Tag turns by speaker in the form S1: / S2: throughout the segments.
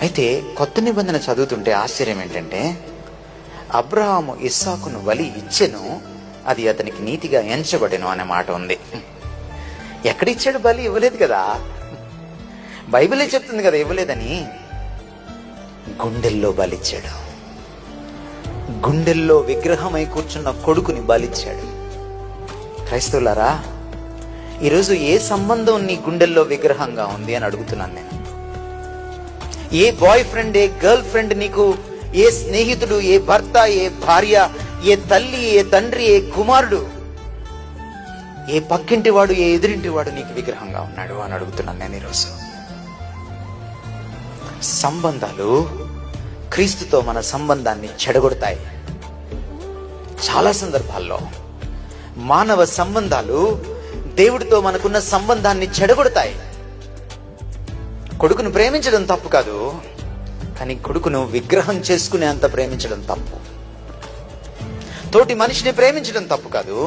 S1: అయితే కొత్త నిబంధన చదువుతుంటే ఆశ్చర్యం ఏంటంటే, అబ్రహాము ఇస్సాకును బలి ఇచ్చెను, అది అతనికి నీతిగా ఎంచబడెను అనే మాట ఉంది. ఎక్కడిచ్చాడు బలి? ఇవ్వలేదు కదా. బైబిలే చెప్తుంది కదా ఇవ్వలేదని. గుండెల్లో బలిచ్చాడు. గుండెల్లో విగ్రహమై కూర్చున్న కొడుకుని బలిచ్చాడు. క్రైస్తవులారా, ఈరోజు ఏ సంబంధం నీ గుండెల్లో విగ్రహంగా ఉంది అని అడుగుతున్నాను నేను. ఏ బాయ్ ఫ్రెండ్, ఏ గర్ల్ ఫ్రెండ్ నీకు, ఏ స్నేహితుడు, ఏ భర్త, ఏ భార్య, ఏ తల్లి, ఏ తండ్రి, ఏ కుమారుడు, ఏ పక్కింటి వాడు, ఏ ఎదురింటి వాడు నీకు విగ్రహంగా ఉన్నాడు అని అడుగుతున్నాను నేను ఈరోజు. సంబంధాలు క్రీస్తుతో మన సంబంధాన్ని చెడగొడతాయి. చాలా సందర్భాల్లో మానవ సంబంధాలు దేవుడితో మనకున్న సంబంధాన్ని చెడగొడతాయి. కొడుకును ప్రేమించడం తప్పు కాదు, కానీ కొడుకును విగ్రహం చేసుకునే అంత ప్రేమించడం తప్పు. తోటి మనిషిని ప్రేమించడం తప్పు కాదు,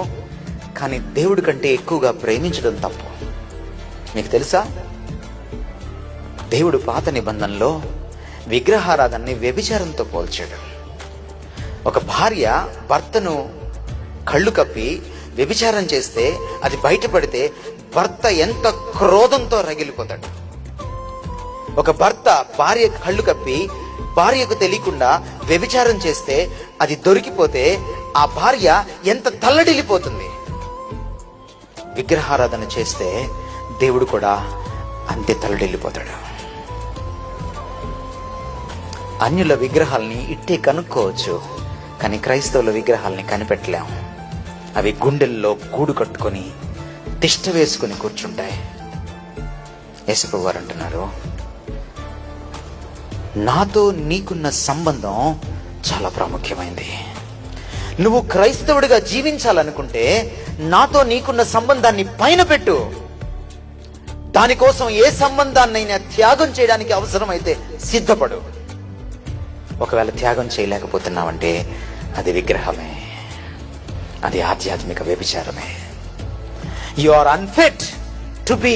S1: కానీ దేవుడి కంటే ఎక్కువగా ప్రేమించడం తప్పు. మీకు తెలుసా, దేవుడు పాత నిబంధనలో విగ్రహారాధనని వ్యభిచారంతో పోల్చాడు. ఒక భార్య భర్తను కళ్ళు కప్పి వ్యభిచారం చేస్తే, అది బయటపడితే భర్త ఎంత క్రోధంతో రగిలిపోతాడు. ఒక భర్త భార్య కళ్ళు కప్పి భార్యకు తెలియకుండా వ్యభిచారం చేస్తే, అది దొరికిపోతే ఆ భార్య ఎంత తల్లడిల్లిపోతుంది. విగ్రహారాధన చేస్తే దేవుడు కూడా అంతే తల్లడిల్లిపోతాడు. అన్యుల విగ్రహాలని ఇట్టే కనుక్కోవచ్చు, కానీ క్రైస్తవుల విగ్రహాలని కనిపెట్టలేము. అవి గుండెల్లో గూడు కట్టుకొని తిష్ట వేసుకుని కూర్చుంటాయి. యేసుప్రభువు వారు అంటున్నారు, నాతో నీకున్న సంబంధం చాలా ప్రాముఖ్యమైంది. నువ్వు క్రైస్తవుడిగా జీవించాలనుకుంటే నాతో నీకున్న సంబంధాన్ని పైన పెట్టు. దానికోసం ఏ సంబంధాన్నైనా త్యాగం చేయడానికి అవసరమైతే సిద్ధపడు. ఒకవేళ త్యాగం చేయలేకపోతున్నావంటే అది విగ్రహమే, అది ఆధ్యాత్మిక వ్యభిచారమే. You are unfit to be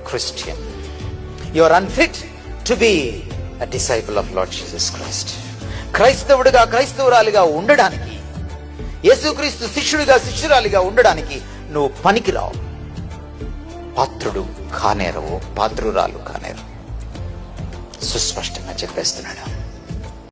S1: Christian. You are unfit to be a disciple of Lord Jesus Christ. క్రైస్తవుడిగా, క్రైస్తవురాలిగా ఉండడానికి, యేసుక్రీస్తు శిష్యుడిగా, శిష్యురాలిగా ఉండడానికి నువ్వు పనికిరావు. పాత్రుడు కానేరవు, పాత్రురాలు కానేరు. సుస్పష్టంగా చెప్పేస్తున్నాడు.